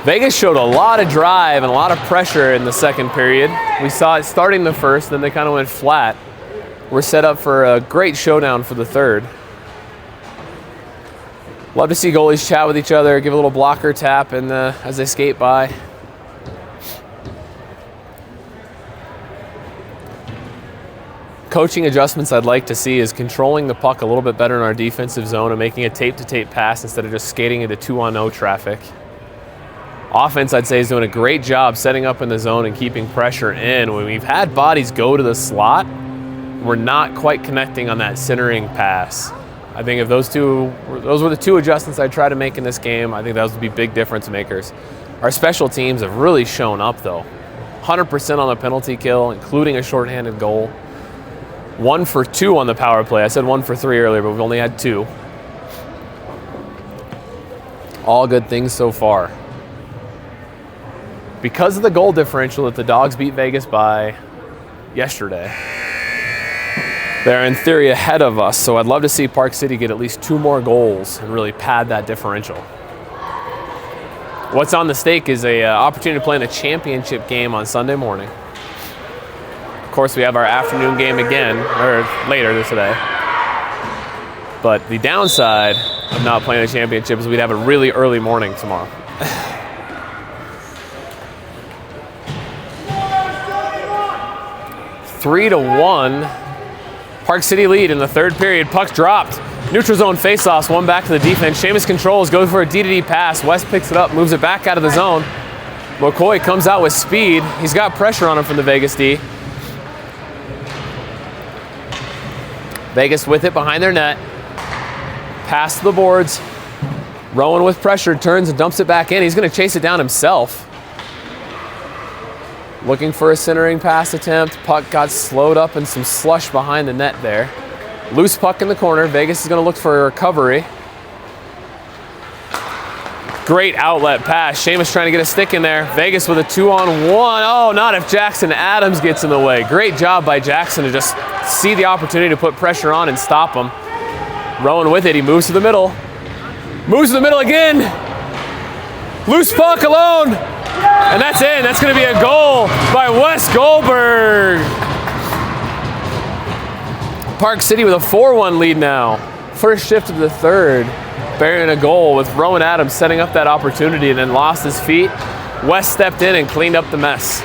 Vegas showed a lot of drive and a lot of pressure in the second period. We saw it starting the first, then they kind of went flat. We're set up for a great showdown for the third. Love to see goalies chat with each other, give a little blocker tap and as they skate by. Coaching adjustments I'd like to see is controlling the puck a little bit better in our defensive zone and making a tape-to-tape pass instead of just skating into 2-on-0 traffic. Offense, I'd say, is doing a great job setting up in the zone and keeping pressure in. When we've had bodies go to the slot, we're not quite connecting on that centering pass. I think if those were the two adjustments I'd try to make in this game, I think those would be big difference makers. Our special teams have really shown up, though. 100% on the penalty kill, including a shorthanded goal. 1 for 2 on the power play. I said 1 for 3 earlier, but we've only had 2. All good things so far. Because of the goal differential that the Dogs beat Vegas by yesterday, they're in theory ahead of us, so I'd love to see Park City get at least 2 more goals and really pad that differential. What's on the stake is an opportunity to play in a championship game on Sunday morning. Of course, we have our afternoon game again, or later today. But the downside of not playing a championship is we'd have a really early morning tomorrow. 3-1. Park City lead in the third period. Puck dropped. Neutral zone faceoffs, one back to the defense. Sheamus controls, goes for a D-to-D pass. West picks it up, moves it back out of the zone. McCoy comes out with speed. He's got pressure on him from the Vegas D. Vegas with it behind their net. Pass to the boards. Rowan with pressure, turns and dumps it back in. He's going to chase it down himself. Looking for a centering pass attempt. Puck got slowed up and some slush behind the net there. Loose puck in the corner. Vegas is going to look for a recovery. Great outlet pass. Sheamus trying to get a stick in there. Vegas with a 2-on-1. Oh, not if Jackson Adams gets in the way. Great job by Jackson to just see the opportunity to put pressure on and stop him. Rowan with it. He moves to the middle. Moves to the middle again. Loose puck alone. And that's in. That's going to be a goal by Wes Goldberg. Park City with a 4-1 lead now. First shift of the third. Burying a goal with Rowan Adams setting up that opportunity and then lost his feet. West stepped in and cleaned up the mess.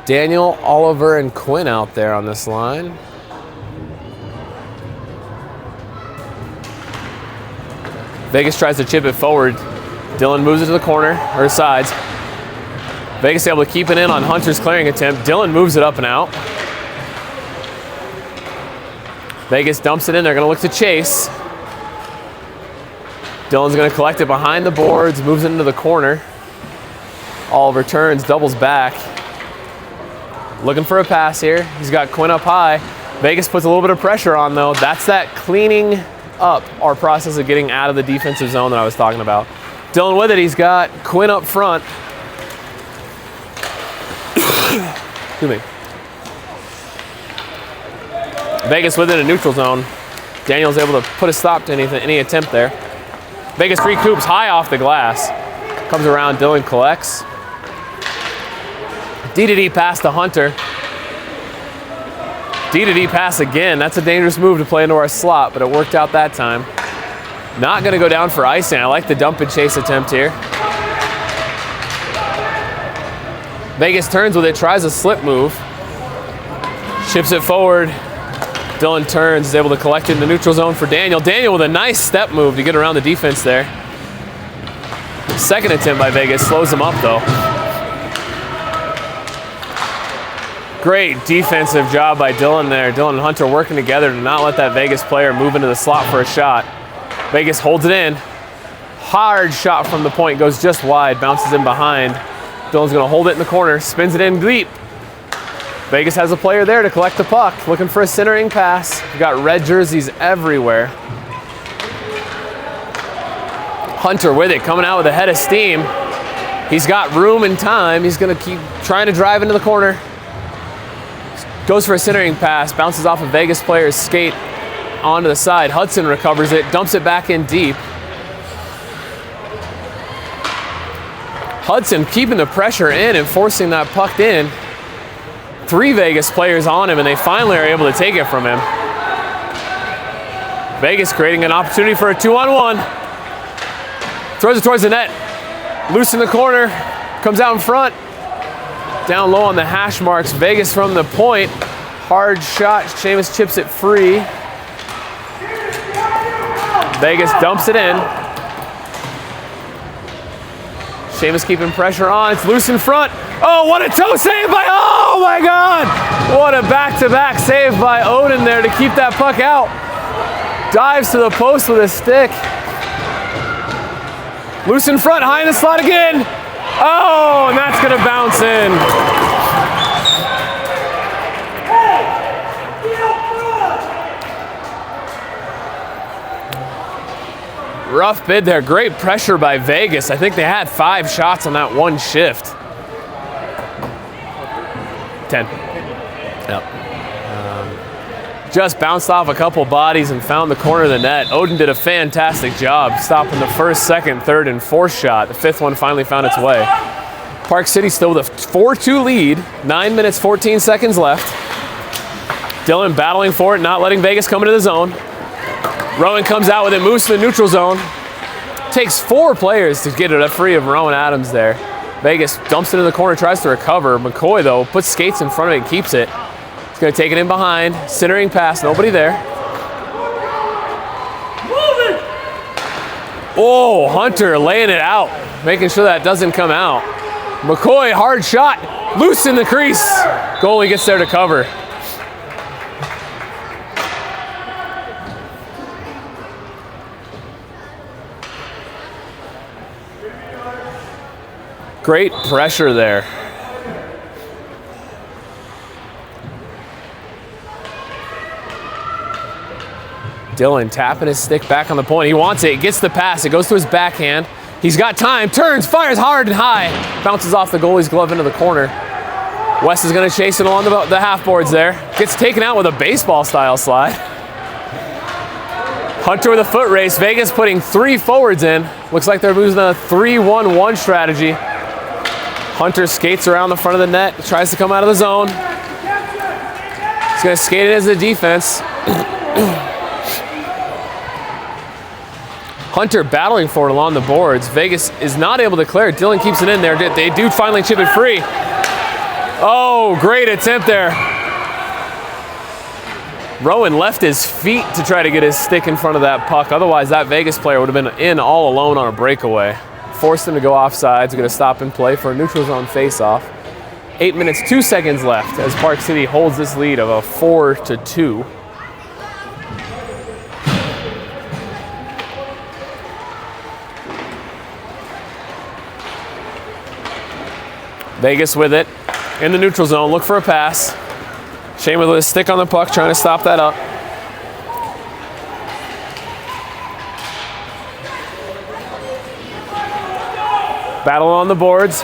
Daniel, Oliver, and Quinn out there on this line. Vegas tries to chip it forward. Dylan moves it to the corner, or sides. Vegas able to keep it in on Hunter's clearing attempt. Dylan moves it up and out. Vegas dumps it in. They're going to look to chase. Dylan's going to collect it behind the boards, moves it into the corner. Oliver turns, doubles back. Looking for a pass here. He's got Quinn up high. Vegas puts a little bit of pressure on, though. That's that cleaning up our process of getting out of the defensive zone that I was talking about. Dylan with it. He's got Quinn up front. Excuse me. Vegas with it in neutral zone. Daniel's able to put a stop to any attempt there. Vegas recoups high off the glass. Comes around, Dylan collects. D-to-D pass to Hunter. D-to-D pass again. That's a dangerous move to play into our slot, but it worked out that time. Not gonna go down for icing. I like the dump and chase attempt here. Vegas turns with it, tries a slip move. Chips it forward. Dylan turns, is able to collect it in the neutral zone for Daniel. Daniel with a nice step move to get around the defense there. Second attempt by Vegas, slows him up though. Great defensive job by Dylan there. Dylan and Hunter working together to not let that Vegas player move into the slot for a shot. Vegas holds it in. Hard shot from the point, goes just wide, bounces in behind. Dylan's gonna hold it in the corner, spins it in deep. Vegas has a player there to collect the puck, looking for a centering pass. We've got red jerseys everywhere. Hunter with it, coming out with a head of steam. He's got room and time. He's gonna keep trying to drive into the corner. Goes for a centering pass, bounces off a Vegas player's skate onto the side. Hudson recovers it, dumps it back in deep. Hudson keeping the pressure in and forcing that puck in. 3 Vegas players on him, and they finally are able to take it from him. Vegas creating an opportunity for a 2-on-1. Throws it towards the net. Loose in the corner, comes out in front. Down low on the hash marks. Vegas from the point. Hard shot. Seamus chips it free. Vegas dumps it in. Seamus keeping pressure on. It's loose in front. Oh, what a toe save by, oh my God! What a back-to-back save by Odin there to keep that puck out. Dives to the post with a stick. Loose in front, high in the slot again. Oh, and that's gonna bounce in. Rough bid there, great pressure by Vegas. I think they had 5 shots on that one shift. 10. Yep. Just bounced off a couple bodies and found the corner of the net. Odin did a fantastic job stopping the first, second, third, and fourth shot. The 5th one finally found its way. Park City still with a 4-2 lead. 9 minutes, 14 seconds left. Dylan battling for it, not letting Vegas come into the zone. Rowan comes out with it, moves to the neutral zone. Takes 4 players to get it free of Rowan Adams there. Vegas dumps it in the corner, tries to recover. McCoy, though, puts skates in front of it and keeps it. He's going to take it in behind. Centering pass, nobody there. Oh, Hunter laying it out, making sure that doesn't come out. McCoy, hard shot, loose in the crease. Goalie gets there to cover. Great pressure there. Dylan tapping his stick back on the point. He wants it, gets the pass, it goes to his backhand. He's got time, turns, fires hard and high. Bounces off the goalie's glove into the corner. West is gonna chase it along the half boards there. Gets taken out with a baseball style slide. Hunter with a foot race. Vegas putting 3 forwards in. Looks like they're using a 3-1-1 strategy. Hunter skates around the front of the net, tries to come out of the zone. He's gonna skate it as a defense. Hunter battling for it along the boards. Vegas is not able to clear it. Dylan keeps it in there. They do finally chip it free. Oh, great attempt there. Rowan left his feet to try to get his stick in front of that puck. Otherwise, that Vegas player would have been in all alone on a breakaway. Forced him to go offsides. Going to stop and play for a neutral zone faceoff. 8 minutes, 2 seconds left as Park City holds this lead of a 4-2. Vegas with it in the neutral zone. Look for a pass. Shane with a stick on the puck, trying to stop that up. Battle on the boards.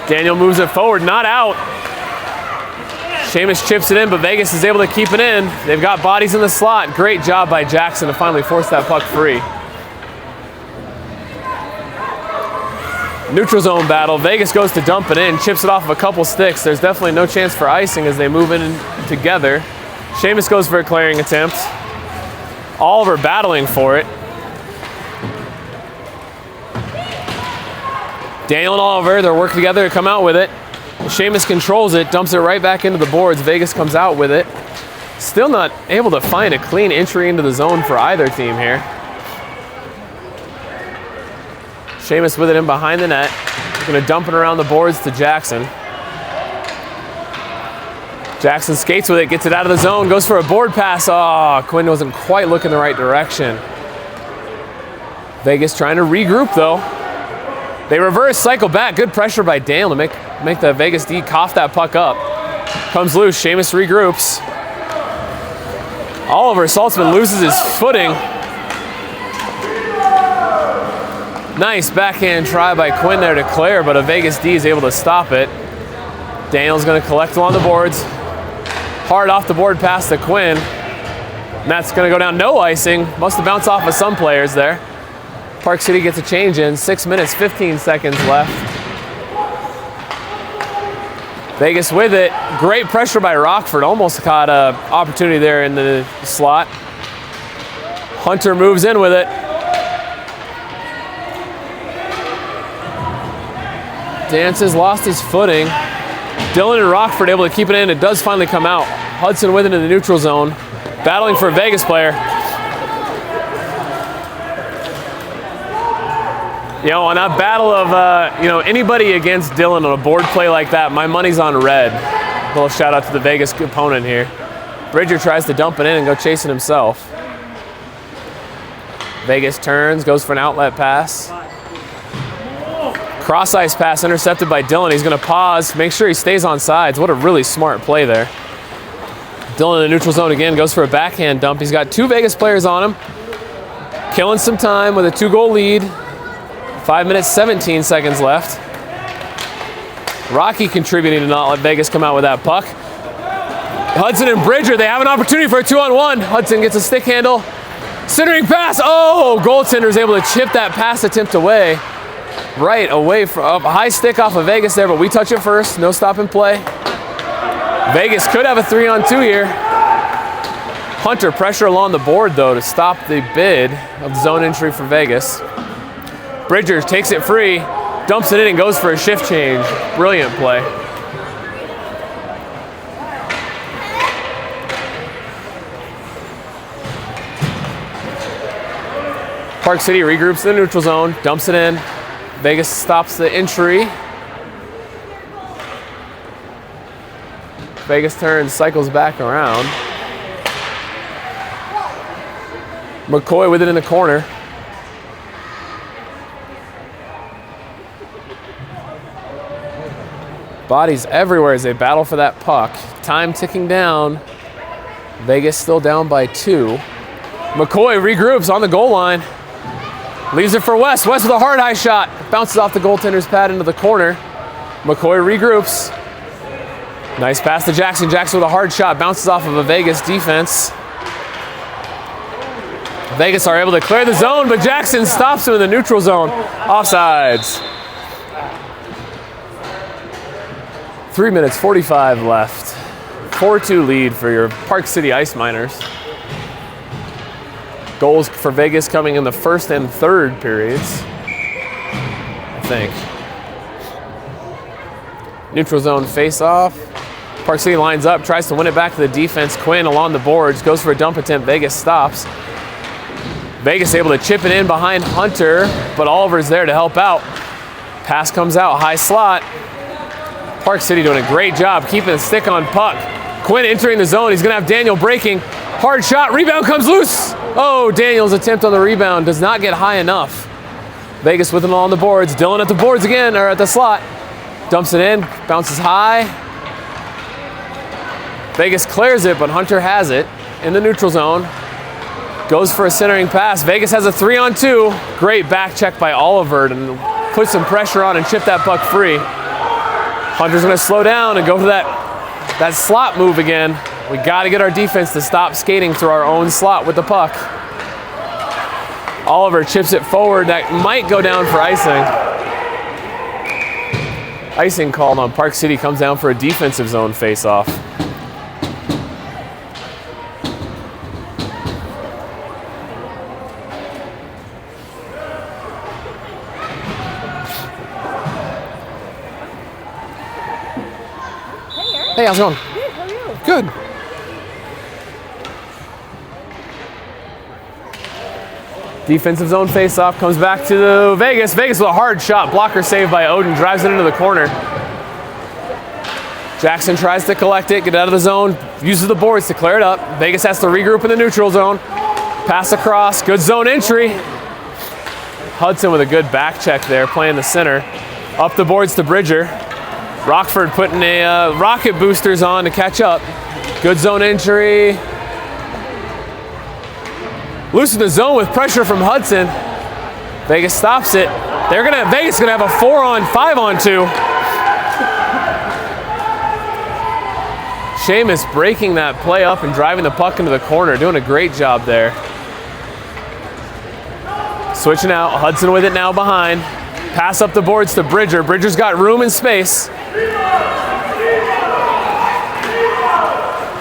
Daniel moves it forward, not out. Seamus chips it in, but Vegas is able to keep it in. They've got bodies in the slot. Great job by Jackson to finally force that puck free. Neutral zone battle. Vegas goes to dump it in, chips it off of a couple sticks. There's definitely no chance for icing as they move in together. Seamus goes for a clearing attempt. Oliver battling for it. Daniel and Oliver, they're working together to come out with it. Seamus controls it, dumps it right back into the boards. Vegas comes out with it. Still not able to find a clean entry into the zone for either team here. Seamus with it in behind the net. Gonna dump it around the boards to Jackson. Jackson skates with it, gets it out of the zone, goes for a board pass. Oh, Quinn wasn't quite looking the right direction. Vegas trying to regroup though. They reverse, cycle back. Good pressure by Daniel to make the Vegas D cough that puck up. Comes loose, Seamus regroups. Oliver Saltzman loses his footing. Nice backhand try by Quinn there to clear, but a Vegas D is able to stop it. Daniel's gonna collect along the boards. Hard off the board pass to Quinn. And that's gonna go down, no icing. Must have bounced off of some players there. Park City gets a change in, 6 minutes, 15 seconds left. Vegas with it. Great pressure by Rockford. Almost caught an opportunity there in the slot. Hunter moves in with it. Dances lost his footing. Dylan and Rockford able to keep it in. It does finally come out. Hudson with it in the neutral zone. Battling for a Vegas player. You know, on a battle of, anybody against Dylan on a board play like that, my money's on red. A little shout out to the Vegas opponent here. Bridger tries to dump it in and go chasing himself. Vegas turns, goes for an outlet pass. Cross ice pass intercepted by Dylan. He's gonna pause, make sure he stays on sides. What a really smart play there. Dylan in the neutral zone again, goes for a backhand dump. He's got two Vegas players on him. Killing some time with a 2-goal lead. 5 minutes, 17 seconds left. Rocky contributing to not let Vegas come out with that puck. Hudson and Bridger, they have an opportunity for a 2-on-1. Hudson gets a stick handle. Centering pass, oh! Goaltender's able to chip that pass attempt away. Right away from a high stick off of Vegas there, but we touch it first, no stop and play. Vegas could have a 3-on-2 here. Hunter pressure along the board though to stop the bid of the zone entry for Vegas. Bridger takes it free, dumps it in and goes for a shift change. Brilliant play. Park City regroups in the neutral zone, dumps it in. Vegas stops the entry. Vegas turns, cycles back around. McCoy with it in the corner. Bodies everywhere as they battle for that puck. Time ticking down. Vegas still down by 2. McCoy regroups on the goal line. Leaves it for West. West with a hard high shot. Bounces off the goaltender's pad into the corner. McCoy regroups. Nice pass to Jackson. Jackson with a hard shot. Bounces off of a Vegas defense. Vegas are able to clear the zone, but Jackson stops him in the neutral zone. Offsides. 3 minutes, 45 left. 4-2 lead for your Park City Ice Miners. Goals for Vegas coming in the first and third periods, I think. Neutral zone face-off. Park City lines up, tries to win it back to the defense. Quinn along the boards, goes for a dump attempt. Vegas stops. Vegas able to chip it in behind Hunter, but Oliver's there to help out. Pass comes out, high slot. Park City doing a great job keeping the stick on puck. Quinn entering the zone. He's going to have Daniel breaking. Hard shot. Rebound comes loose. Oh, Daniel's attempt on the rebound does not get high enough. Vegas with it on the boards. Dylan at the boards again, or at the slot. Dumps it in. Bounces high. Vegas clears it, but Hunter has it in the neutral zone. Goes for a centering pass. Vegas has a 3-on-2. Great back check by Oliver to put some pressure on and chip that puck free. Hunter's going to slow down and go for that slot move again. We got to get our defense to stop skating through our own slot with the puck. Oliver chips it forward. That might go down for icing. Icing called on Park City. Comes down for a defensive zone face-off. Hey, how's it going? Good, how are you? Good. Defensive zone face-off comes back to Vegas. Vegas with a hard shot. Blocker saved by Odin. Drives it into the corner. Jackson tries to collect it, get out of the zone, uses the boards to clear it up. Vegas has to regroup in the neutral zone. Pass across, good zone entry. Hudson with a good back check there, playing the center. Up the boards to Bridger. Rockford putting a rocket boosters on to catch up. Good zone entry. Loose in the zone with pressure from Hudson. Vegas stops it. Vegas gonna have a 4-on, 5-on-2. Seamus breaking that play up and driving the puck into the corner, doing a great job there. Switching out, Hudson with it now behind. Pass up the boards to Bridger. Bridger's got room and space.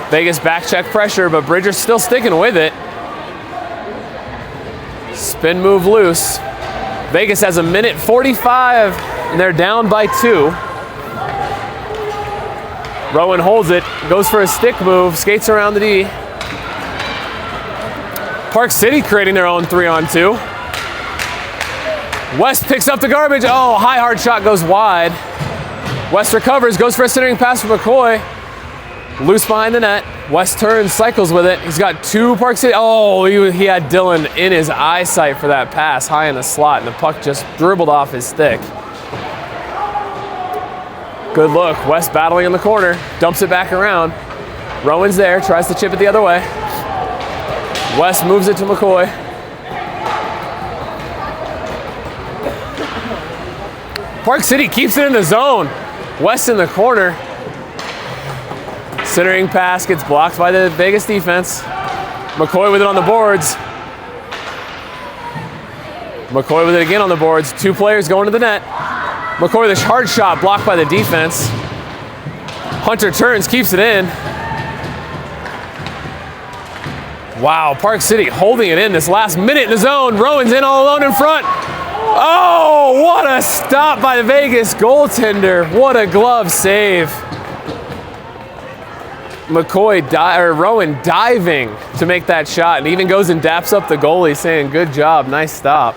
Vegas back check pressure, but Bridger's still sticking with it. Spin move loose. Vegas has 1:45, and they're down by 2. Rowan holds it, goes for a stick move, skates around the D. Park City creating their own 3-on-2. West picks up the garbage. Oh, high hard shot goes wide. West recovers, goes for a centering pass from McCoy. Loose behind the net. West turns, cycles with it. He's got 2 Park City. Oh, he had Dylan in his eyesight for that pass, high in the slot, and the puck just dribbled off his stick. Good look. West battling in the corner, dumps it back around. Rowan's there, tries to chip it the other way. West moves it to McCoy. Park City keeps it in the zone. West in the corner. Centering pass gets blocked by the Vegas defense. McCoy with it on the boards. McCoy with it again on the boards. 2 players going to the net. McCoy with a hard shot blocked by the defense. Hunter turns, keeps it in. Wow, Park City holding it in this last minute in the zone. Rowan's in all alone in front. Oh, what a stop by the Vegas goaltender. What a glove save. Rowan diving to make that shot, and even goes and daps up the goalie saying, good job, nice stop.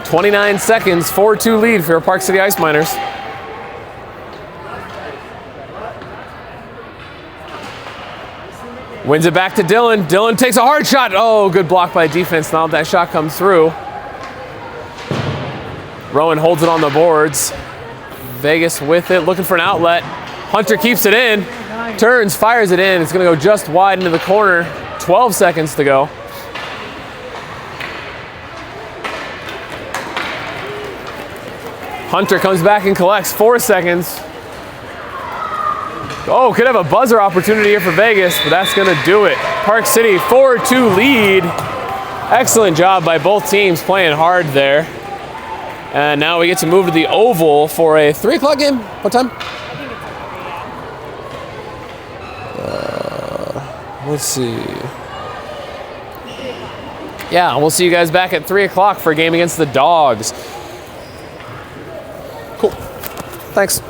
29 seconds, 4-2 lead for Park City Ice Miners. Wins it back to Dylan. Dylan takes a hard shot. Oh, good block by defense. Now that shot comes through. Rowan holds it on the boards. Vegas with it, looking for an outlet. Hunter keeps it in. Turns, fires it in. It's going to go just wide into the corner. 12 seconds to go. Hunter comes back and collects. 4 seconds. Oh, could have a buzzer opportunity here for Vegas, but that's going to do it. Park City 4-2 lead. Excellent job by both teams playing hard there. And now we get to move to the Oval for a 3 o'clock game. What time? Let's see. Yeah, we'll see you guys back at 3 o'clock for a game against the Dogs. Cool. Thanks.